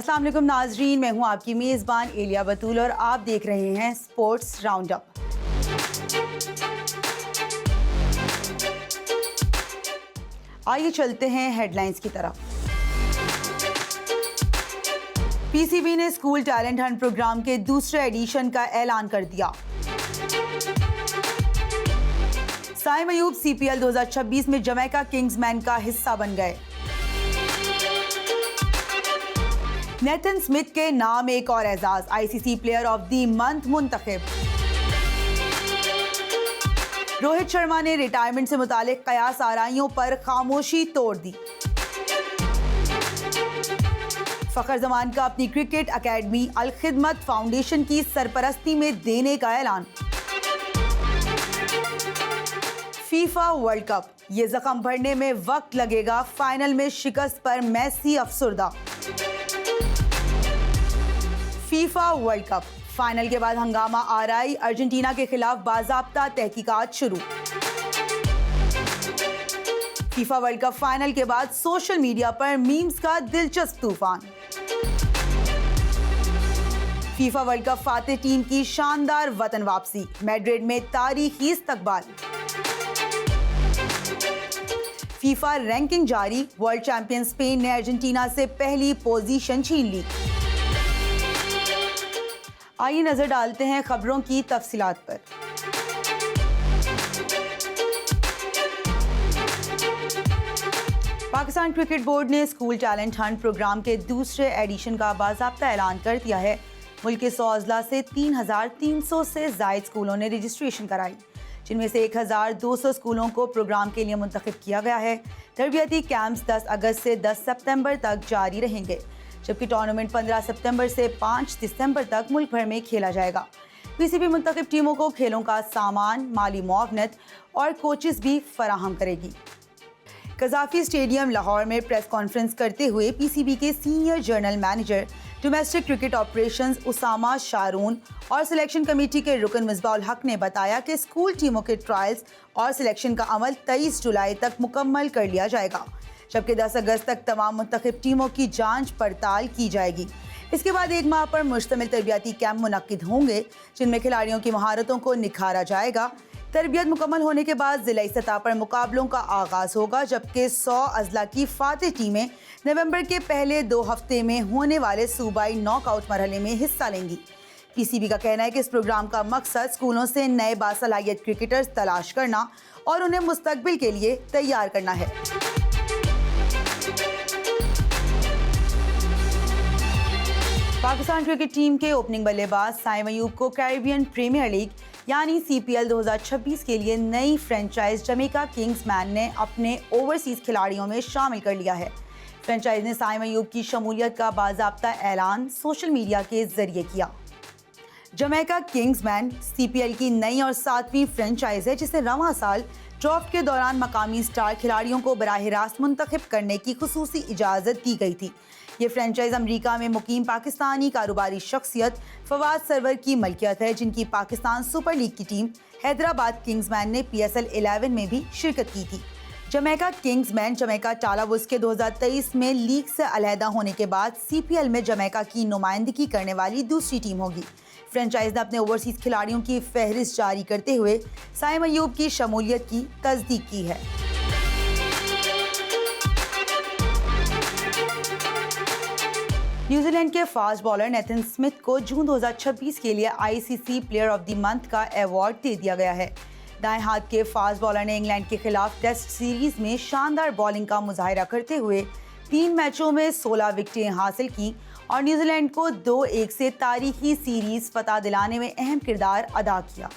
अस्सलाम वालेकुम नाजरीन, मैं हूं आपकी मेज़बान एलिया बतूल और आप देख रहे हैं स्पोर्ट्स राउंड अप। आइए चलते हैं हेडलाइंस की तरफ। पीसीबी ने स्कूल टैलेंट हंट प्रोग्राम के दूसरे एडिशन का ऐलान कर दिया। साइम अयूब सीपीएल 2026 में जमैका किंग्समैन का हिस्सा बन गए। नेथन स्मिथ के नाम एक और Ajaz, ICC player of the month मुंतखब। रोहित शर्मा ने रिटायरमेंट से मुतालिक कयास आराइयों पर खामोशी तोड़ दी। फखर जमान का अपनी क्रिकेट एकेडमी अल खिदमत फाउंडेशन की सरपरस्ती में देने का ऐलान। फीफा वर्ल्ड कप, ये जख्म भरने में वक्त लगेगा, फाइनल में शिकस्त पर मेसी अफसुर्दा। फीफा वर्ल्ड कप फाइनल के बाद हंगामा आरआई, अर्जेंटीना के खिलाफ बाज़ाब्ता तहकीकात शुरू। फीफा वर्ल्ड कप फाइनल के बाद सोशल मीडिया पर मीम्स का दिलचस्प तूफान। FIFA World cup Fateh team की शानदार वतन वापसी, मैड्रिड में तारीखी इस्तकबाल। फीफा रैंकिंग जारी, वर्ल्ड चैंपियन स्पेन ने अर्जेंटीना से पहली पोजीशन छीन ली। आइए नजर डालते हैं खबरों की तफसीलात पर। पाकिस्तान क्रिकेट बोर्ड ने स्कूल टैलेंट हंट प्रोग्राम के दूसरे एडिशन का बाज़ाब्ता ऐलान कर दिया है। मुल्क के 100 अजला से 3,300 से ज़ायद स्कूलों ने रजिस्ट्रेशन कराई, जिनमें से 1,200 स्कूलों को प्रोग्राम के लिए मुंतखब किया गया है। तरबियती कैंप्स 10 अगस्त से 10 सितंबर तक जारी रहेंगे, जबकि टूर्नामेंट 15 सितंबर से 5 दिसंबर तक मुल्क भर में खेला जाएगा। पीसीबी मुंतखब टीमों को खेलों का सामान, माली मुआवनत और कोचेस भी फराहम करेगी। कज़ाफ़ी स्टेडियम लाहौर में प्रेस कॉन्फ्रेंस करते हुए पीसीबी के senior general manager domestic cricket operations Usama Sharoon और सिलेक्शन कमेटी के रुकन मिसबाउल हक ने बताया कि स्कूल टीमों के ट्रायल्स और सिलेक्शन का अमल 23 जुलाई तक मुकम्मल कर लिया जाएगा, जबकि 10 अगस्त तक तमाम मुंतखब टीमों की जांच पड़ताल की जाएगी। इसके बाद 1 माह पर मुश्तमिल तरबियती कैंप मुनक्किद होंगे, जिनमें खिलाड़ियों की महारतों को निखारा जाएगा। तरबियत मुकम्मल होने के बाद ज़िलाई सतह पर मुकाबलों का आगाज़ होगा, जबकि 100 अजला की फातेह टीमें नवंबर के पहले 2 हफ्ते में होने वाले सूबाई नॉकआउट मरहले में हिस्सा लेंगी। पीसीबी का कहना है कि इस प्रोग्राम का मकसद स्कूलों से नए बासलाहियत क्रिकेटर्स तलाश करना और उन्हें मुस्तकबिल के लिए तैयार करना है। पाकिस्तान क्रिकेट टीम के ओपनिंग बल्लेबाज साइम अयूब को कैरिबियन प्रीमियर लीग यानी सीपीएल 2026 के लिए नई फ्रेंचाइज जमैका किंग्समैन ने अपने ओवरसीज खिलाड़ियों में शामिल कर लिया है। फ्रेंचाइज ने साइम अयूब की शमूलियत का बाज़ाब्ता ऐलान सोशल मीडिया के जरिए किया। जमैका किंग्समैन सीपीएल की नई और 7वीं फ्रेंचाइज है, जिसे रवां साल ड्राफ्ट के दौरान मकामी स्टार खिलाड़ियों को बराह रास्त मुंतखब करने की खुसूसी इजाज़त दी गई थी। ये फ्रेंचाइज अमेरिका में मुकीम पाकिस्तानी कारोबारी शख्सियत फवाद सरवर की मलकियत है, जिनकी पाकिस्तान सुपर लीग की टीम हैदराबाद किंग्समैन ने PSL 11 में भी शिरकत की थी। जमैका किंग्समैन जमैका टालावुज़ के 2023 में लीग से अलहदा होने के बाद सीपीएल में जमैका की नुमाइंदगी करने वाली दूसरी टीम होगी। फ्रेंचाइज ने अपने ओवरसीज खिलाड़ियों की फहरिस्त जारी करते हुए साइम अयूब की शमूलियत की तस्दीक की है। न्यूजीलैंड के फास्ट बॉलर नेथन स्मिथ को जून 2026 के लिए ICC player of the month का अवार्ड दे दिया गया है। दाएं हाथ के फास्ट बॉलर ने इंग्लैंड के खिलाफ टेस्ट सीरीज में शानदार बॉलिंग का मुजाहिरा करते हुए 3 मैचों में 16 विकेटें हासिल की और न्यूजीलैंड को 2-1 से तारीखी सीरीज फतह दिलाने में अहम किरदार अदा किया।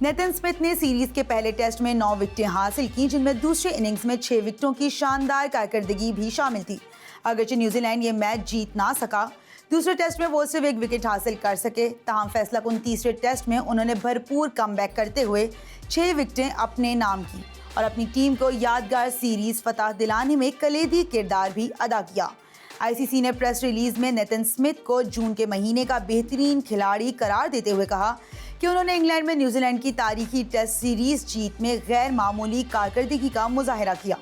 नेथन स्मिथ ने सीरीज के पहले टेस्ट में 9 विकेटें हासिल की, जिनमें दूसरे इनिंग्स में 6 विकेटों की शानदार कारकर्दगी भी शामिल थी। अगरचे न्यूजीलैंड ये मैच जीत ना सका, दूसरे टेस्ट में वो सिर्फ 1 विकेट हासिल कर सके, ताहम फैसलाकुन तीसरे टेस्ट में उन्होंने भरपूर कमबैक करते हुए 6 विकेटें अपने नाम की और अपनी टीम को यादगार सीरीज फतह दिलाने में कलीदी किरदार भी अदा किया। आईसीसी ने प्रेस रिलीज में नेथन स्मिथ को जून के महीने का बेहतरीन खिलाड़ी करार देते हुए कहा कि उन्होंने इंग्लैंड में न्यूजीलैंड की तारीखी टेस्ट सीरीज जीत में गैर मामूली कारकर्दगी का मुजाहिरा किया।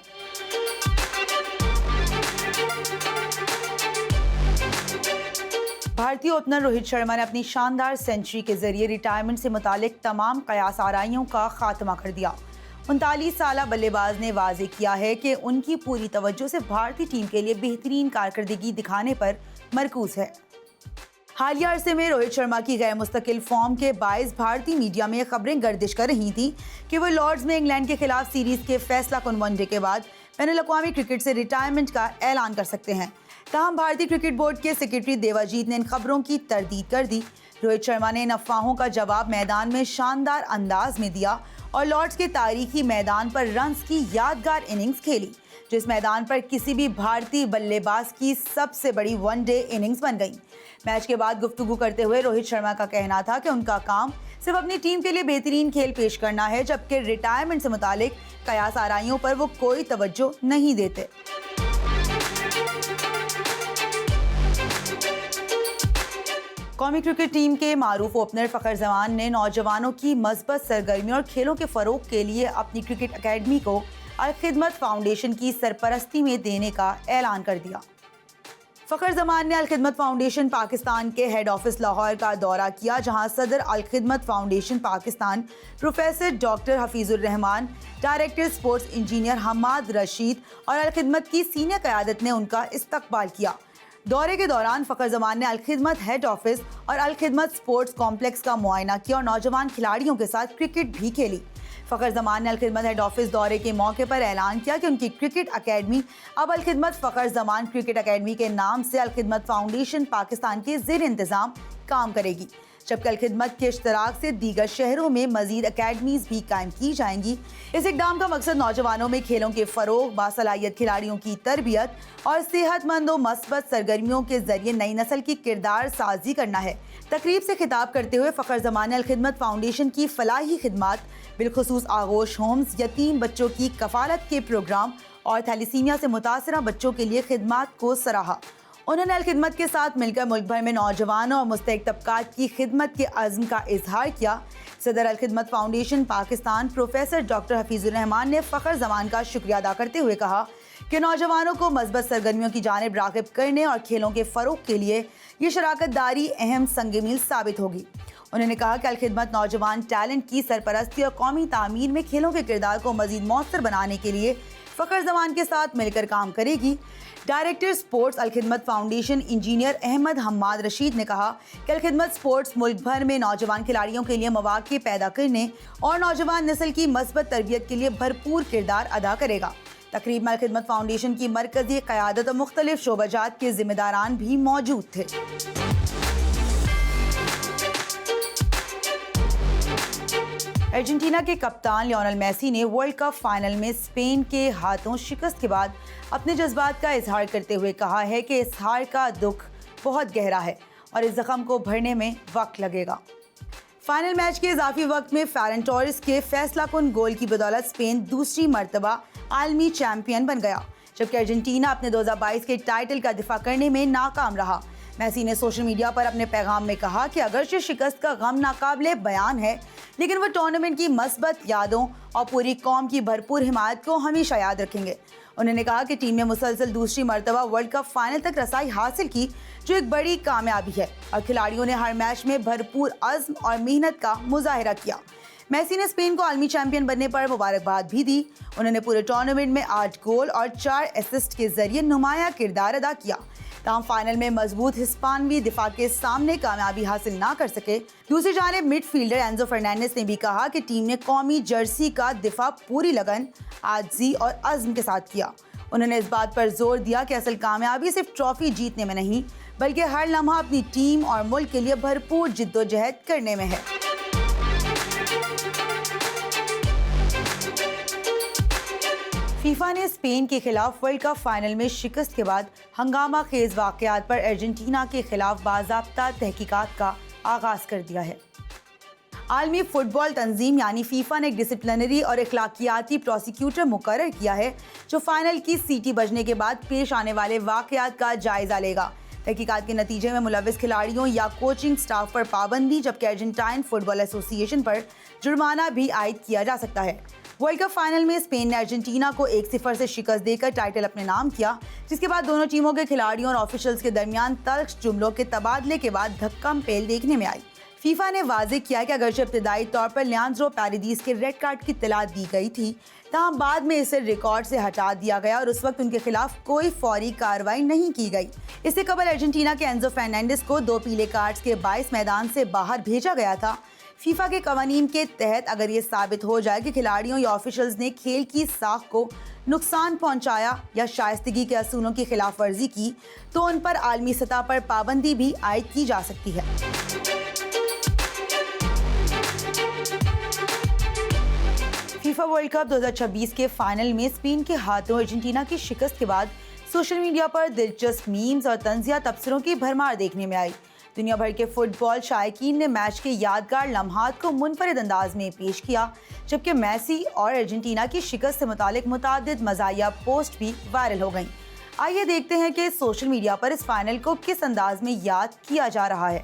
भारतीय ओपनर रोहित शर्मा ने अपनी शानदार सेंचुरी के जरिए रिटायरमेंट से मुतालिक तमाम कयास आराइयों का खात्मा कर दिया। 39 साला बल्लेबाज ने वाजे किया है कि उनकी पूरी तवज्जो से भारतीय टीम के लिए बेहतरीन कारकर्दगी दिखाने पर मरकूज है। हालिया अरसे में रोहित शर्मा की गैर मुस्तकिल फॉर्म के बायस भारतीय मीडिया में खबरें गर्दिश कर रही थी कि वो लॉर्ड्स में इंग्लैंड के खिलाफ सीरीज के फैसलाकुन वनडे के बाद बैनुल-अक़वामी क्रिकेट से रिटायरमेंट का ऐलान कर सकते हैं। ताहम भारतीय क्रिकेट बोर्ड के सेक्रेटरी देवाजीत ने इन खबरों की तरदीद कर दी। रोहित शर्मा ने इन अफवाहों का जवाब मैदान में शानदार अंदाज में दिया और लॉर्ड्स के तारीखी मैदान पर रन्स की यादगार इनिंग्स खेली, जो इस मैदान पर किसी भी भारतीय बल्लेबाज की सबसे बड़ी वनडे इनिंग्स बन गई। मैच के बाद गुफ्तगू करते हुए रोहित शर्मा का कहना था कि उनका काम सिर्फ अपनी टीम के लिए बेहतरीन खेल पेश करना है, जबकि रिटायरमेंट से मुतालिक कयास आराइयों पर वो कोई तवज्जो नहीं देते। कौमी क्रिकेट टीम के मारूफ ओपनर फ़खर जमान ने नौजवानों की मज़बूत सरगर्मियों और खेलों के फ़रोग के लिए अपनी क्रिकेट अकेडमी को अल-खिदमत फाउंडेशन की सरपरस्ती में देने का ऐलान कर दिया। फ़खर जमान ने अल-खिदमत फाउंडेशन पाकिस्तान के हेड ऑफिस लाहौर का दौरा किया, जहां सदर Al-Khidmat foundation Pakistan professor doctor Hafeezur Rehman, director sports engineer Hamad Rasheed और अल-खिदमत की सीनियर क़यादत ने उनका इस्तकबाल किया। दौरे के दौरान फ़खर जमान ने अल-खिदमत हेड ऑफिस और अल-खिदमत स्पोर्ट्स कॉम्प्लेक्स का मुआयना किया और नौजवान खिलाड़ियों के साथ क्रिकेट भी खेली। फ़खर जमान ने अल-खिदमत हेड ऑफिस दौरे के मौके पर ऐलान किया कि उनकी क्रिकेट अकेडमी अब अल-खिदमत फ़खर जमान क्रिकेट अकेडमी के नाम से अल-खिदमत फाउंडेशन पाकिस्तान के ज़ेर इंतज़ाम काम करेगी, जबकि अल-खिदमत के इश्तराक से दीगर शहरों में मजीद अकेडमीज़ भी कायम की जाएंगी। इस इक़दाम का मकसद नौजवानों में खेलों के फ़रोग, बासलाहियत खिलाड़ियों की तरबियत और सेहतमंद व मस्बत सरगर्मियों के जरिए नई नस्ल की किरदार साजी करना है। तकरीब से खिताब करते हुए फ़खर जमान ने अल-खिदमत फाउंडेशन की फलाही खिदमात, बिलखुसूस आगोश होम्स, यतीम बच्चों की कफ़ालत के प्रोग्राम और थैलीसीमिया से मुतासरा बच्चों के लिए खिदमात को सराहा। उन्होंने अल-खिदमत के साथ मिलकर मुल्क भर में नौजवानों और मुस्तहिक तबकात की खिदमत के अज़्म का इजहार किया। सदर Al-Khidmat foundation Pakistan professor doctor Hafeezur Rehman ने फ़खर जमान का शुक्रिया अदा करते हुए कहा कि नौजवानों को मज़बूत सरगर्मियों की जानिब राग़िब करने और खेलों के फ़रोग के लिए ये शराकत दारी अहम संग-मील साबित होगी। उन्होंने कहा कि अल-खिदमत नौजवान टैलेंट की सरपरस्ती और कौमी तामीर में खेलों के किरदार को मज़ीद मौसर बनाने के लिए फ़खर जमान के साथ मिलकर काम करेगी। Director sports Al-Khidmat foundation engineer Ahmed Hamad Rasheed ने कहा कि अल-खिदमत स्पोर्ट्स मुल्क भर में नौजवान खिलाड़ियों के लिए मौक़े पैदा करने और नौजवान नस्ल की मस्बत तरबियत के लिए भरपूर किरदार अदा करेगा। तकरीब में अल-खिदमत फाउंडेशन की मरकज़ी क़यादत और मुख्तलिफ शोबाजात के ज़िम्मेदारान भी मौजूद थे। अर्जेंटीना के कप्तान लियोनेल मेसी ने वर्ल्ड कप फाइनल में स्पेन के हाथों शिकस्त के बाद अपने जज्बात का इजहार करते हुए कहा है कि इस हार का दुख बहुत गहरा है और इस जख्म को भरने में वक्त लगेगा। फाइनल मैच के इजाफी वक्त में फेरन टोरेस के फैसलाकुन गोल की बदौलत स्पेन दूसरी मरतबा आलमी चैंपियन बन गया, जबकि अर्जेंटीना अपने 2022 के टाइटल का दिफा करने में नाकाम रहा। मेसी ने सोशल मीडिया पर अपने पैगाम में कहा कि अगरचे शिकस्त का गम नाकाबिले बयान है, लेकिन वो टूर्नामेंट की मस्बत यादों और पूरी कौम की भरपूर हिमायत को हमेशा याद रखेंगे। उन्होंने कहा कि टीम ने मुसलसल दूसरी मरतबा वर्ल्ड कप फाइनल तक रसाई हासिल की, जो एक बड़ी कामयाबी है, और खिलाड़ियों ने हर मैच में भरपूर अज़्म और मेहनत का मुजाहिरा किया। मेसी ने स्पेन को आलमी चैंपियन बनने पर मुबारकबाद भी दी। उन्होंने पूरे टूर्नामेंट में 8 गोल और 4 असिस्ट के जरिए नुमाया किरदार अदा किया। ताहम फाइनल में मजबूत हिस्पानवी दिफा के सामने कामयाबी हासिल ना कर सके। दूसरी जानिब मिडफील्डर एंजो फर्नांडिस ने भी कहा कि टीम ने कौमी जर्सी का दिफा पूरी लगन, आजिज़ी और अज़्म के साथ किया। उन्होंने इस बात पर जोर दिया कि असल कामयाबी सिर्फ ट्रॉफी जीतने में नहीं, बल्कि हर लम्हा अपनी टीम और मुल्क के लिए भरपूर जिद्दोजहद करने में है। फीफा ने स्पेन के खिलाफ वर्ल्ड कप फाइनल में शिकस्त के बाद हंगामा खेज वाक़यात पर अर्जेंटीना के खिलाफ बाज़ाब्ता तहकीकात का आगाज़ कर दिया है। आलमी फुटबॉल तंजीम यानी फीफा ने एक डिसिप्लिनरी और इखलाकियाती प्रोसिक्यूटर मुकर्रर किया है, जो फाइनल की सीटी बजने के बाद पेश आने वाले वाक़यात का जायजा लेगा। तहकीकात के नतीजे में मुलविस खिलाड़ियों या कोचिंग स्टाफ पर पाबंदी, जबकि अर्जेंटाइन फुटबॉल एसोसिएशन पर जुर्माना भी आयद किया जा सकता है। वर्ल्ड कप फाइनल में स्पेन ने अर्जेंटीना को 1-0 से शिकस्त देकर टाइटल अपने नाम किया, जिसके बाद दोनों टीमों के खिलाड़ियों और ऑफिशियल्स के दरमियान तल्ख जुमलों के तबादले के बाद धक्का-मुक्की देखने में आई। फीफा ने वाज़ेह किया कि अगरचे इब्तिदाई तौर पर लियांड्रो पैरेडीज के रेड कार्ड की इत्तला दी गई थी, तहम बाद में इसे रिकॉर्ड से हटा दिया गया और उस वक्त उनके खिलाफ कोई फौरी कार्रवाई नहीं की गई। इससे कबल अर्जेंटीना के एंजो फर्नांडिस को 2 पीले कार्ड्स के 22 मैदान से बाहर भेजा गया था। फीफा के कवानीन के तहत अगर ये साबित हो जाए कि खिलाड़ियों या ऑफिशियल्स ने खेल की साख को नुकसान पहुंचाया या शाइस्तगी के असूलों की खिलाफ वर्जी की, तो उन पर आलमी सतह पर पाबंदी भी आयद की जा सकती है। फीफा वर्ल्ड कप 2026 के फाइनल में स्पेन के हाथों अर्जेंटीना की शिकस्त के बाद सोशल मीडिया पर दिलचस्प मीम्स और तंजिया तबसरों की भरमार देखने में आई। दुनिया भर के फुटबॉल शायकीन ने मैच के यादगार लम्हात को मुनफरिद अंदाज में पेश किया, जबकि मेसी और अर्जेंटीना की शिकस्त से मुतालिक मुतादिद मज़ाहिया पोस्ट भी वायरल हो गईं। आइए देखते हैं कि सोशल मीडिया पर इस फाइनल को किस अंदाज में याद किया जा रहा है।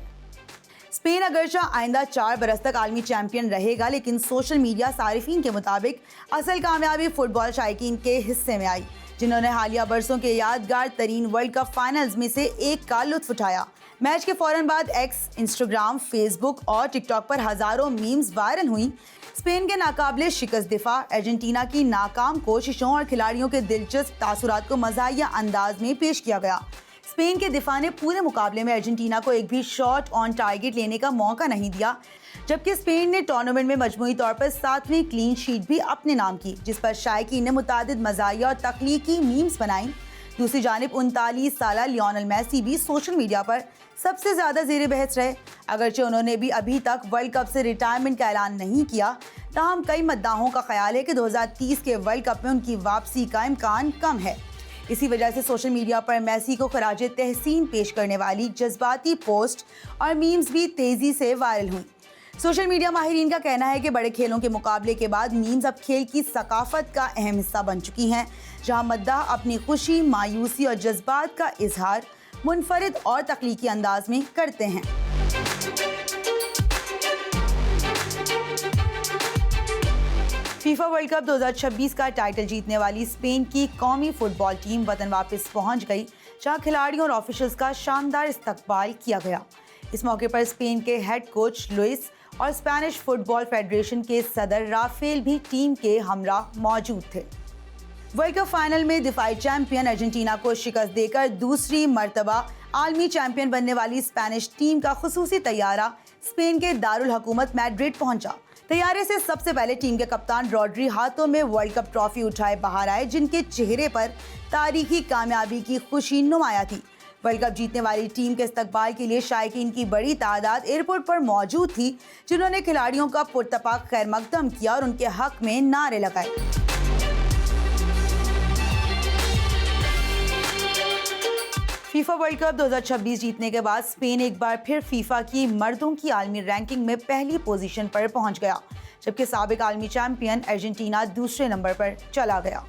स्पेन अगरचा आइंदा 4 बरस तक आलमी चैंपियन रहेगा, लेकिन सोशल मीडिया सारिफीन के मुताबिक असल कामयाबी फुटबॉल शायकीन के हिस्से में आई, जिन्होंने हालिया बरसों के यादगार तरीन वर्ल्ड कप फाइनल्स में से एक का लुत्फ उठाया। मैच के फौरन बाद एक्स, इंस्टाग्राम, फेसबुक और टिकटॉक पर हजारों मीम्स वायरल हुई। स्पेन के नाकाबिले शिकस्त दिफा, अर्जेंटीना की नाकाम कोशिशों और खिलाड़ियों के दिलचस्प तासुरात को मज़ाहिया अंदाज में पेश किया गया। स्पेन के दिफा ने पूरे मुकाबले में अर्जेंटीना को एक भी शॉट ऑन टारगेट लेने का मौका नहीं दिया, जबकि स्पेन ने टूर्नामेंट में मजमूई तौर पर 7वीं क्लीन शीट भी अपने नाम की, जिस पर शायकीन ने मुतादिद मज़ाहिया और तख्लीकी मीम्स बनाई। दूसरी जानिब 39 साला लियोनेल मेसी भी सोशल मीडिया पर सबसे ज़्यादा ज़ेरे बहस रहे। अगरचे उन्होंने भी अभी तक वर्ल्ड कप से रिटायरमेंट का ऐलान नहीं किया, ताहम कई मद्दाहों का ख्याल है कि 2030 के वर्ल्ड कप में उनकी वापसी का इम्कान कम है। इसी वजह से सोशल मीडिया पर मेसी को खराज तहसीन पेश करने वाली जज्बाती पोस्ट और मीम्स भी तेज़ी से वायरल हुई। सोशल मीडिया माहिरीन का कहना है कि बड़े खेलों के मुकाबले के बाद मीम्स अब खेल की सकाफत का अहम हिस्सा बन चुकी हैं, जहां मद्दाह अपनी खुशी, मायूसी और जज्बात का इजहार मुनफरिद और तख्लीकी अंदाज में करते हैं। फीफा वर्ल्ड कप 2026 का टाइटल जीतने वाली स्पेन की कौमी फुटबॉल टीम वतन वापस पहुंच गई, जहां खिलाड़ियों और ऑफिशियल्स का शानदार इस्तकबाल किया गया। इस मौके पर स्पेन के हेड कोच लुइस और स्पेनिश फुटबॉल फेडरेशन के सदर राफेल भी टीम के हमरा मौजूद थे। वर्ल्ड कप फाइनल में दिफाई चैंपियन अर्जेंटीना को शिकस्त देकर दूसरी मर्तबा आलमी चैंपियन बनने वाली स्पेनिश टीम का खुसूसी तैयारा स्पेन के दारुल हुकूमत मैड्रिड पहुंचा। तैयारे से सबसे पहले टीम के कप्तान रॉड्री हाथों में वर्ल्ड कप ट्रॉफी उठाए बाहर आए, जिनके चेहरे पर तारीखी कामयाबी की खुशी नुमाया थी। वर्ल्ड कप जीतने वाली टीम के इस्तकबाल के लिए शायकीन की बड़ी तादाद एयरपोर्ट पर मौजूद थी, जिन्होंने खिलाड़ियों का पुरतपाक खैर मकदम किया और उनके हक में नारे लगाए। फीफा वर्ल्ड कप 2026 जीतने के बाद स्पेन एक बार फिर फीफा की मर्दों की आलमी रैंकिंग में पहली पोजीशन पर पहुंच गया, जबकि साबिक आलमी चैंपियन अर्जेंटीना दूसरे नंबर पर चला गया।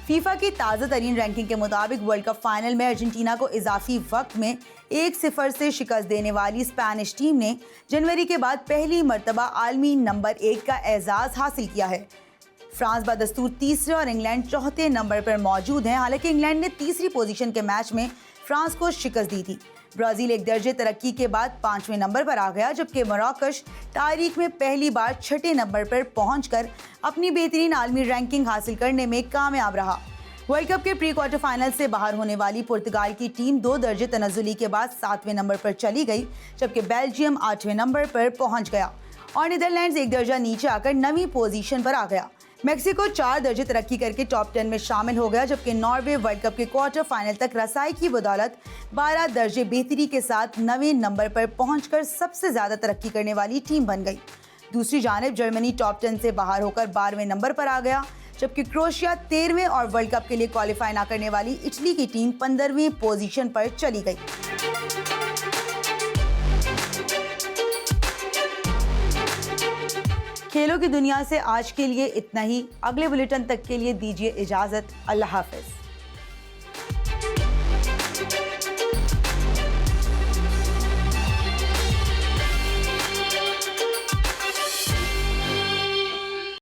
फीफा की ताज़ा तरीन रैंकिंग के मुताबिक वर्ल्ड कप फाइनल में अर्जेंटीना को इजाफी वक्त में 1-0 से शिकस्त देने वाली स्पेनिश टीम ने जनवरी के बाद पहली मर्तबा आलमी नंबर 1 का एजाज़ हासिल किया है। फ्रांस बदस्तूर तीसरे और इंग्लैंड चौथे नंबर पर मौजूद हैं। हालांकि इंग्लैंड ने तीसरी पोजीशन के मैच में फ्रांस को शिकस्त दी थी। ब्राज़ील एक दर्जे तरक्की के बाद 5वें नंबर पर आ गया, जबकि मोरक्को तारीख में पहली बार 6ठे नंबर पर पहुंचकर अपनी बेहतरीन आलमी रैंकिंग हासिल करने में कामयाब रहा। वर्ल्ड कप के प्री क्वार्टर फाइनल से बाहर होने वाली पुर्तगाल की टीम 2 दर्जे तनज़ुली के बाद 7वें नंबर पर चली गई, जबकि बेल्जियम 8वें नंबर पर पहुंच गया और नीदरलैंड्स एक दर्जा नीचे आकर 9वीं पोजीशन पर आ गया। मेक्सिको 4 दर्जे तरक्की करके टॉप 10 में शामिल हो गया, जबकि नॉर्वे वर्ल्ड कप के क्वार्टर फाइनल तक रसाई की बदौलत 12 दर्जे बेहतरी के साथ 9वें नंबर पर पहुंचकर सबसे ज्यादा तरक्की करने वाली टीम बन गई। दूसरी जानिब जर्मनी टॉप 10 से बाहर होकर 12वें नंबर पर आ गया, जबकि क्रोएशिया 13वें और वर्ल्ड कप के लिए क्वालिफाई न करने वाली इटली की टीम 15वीं पोजीशन पर चली गई। खेलों की दुनिया से आज के लिए इतना ही। अगले बुलेटिन तक के लिए दीजिए इजाजत। अल्लाह हाफिज।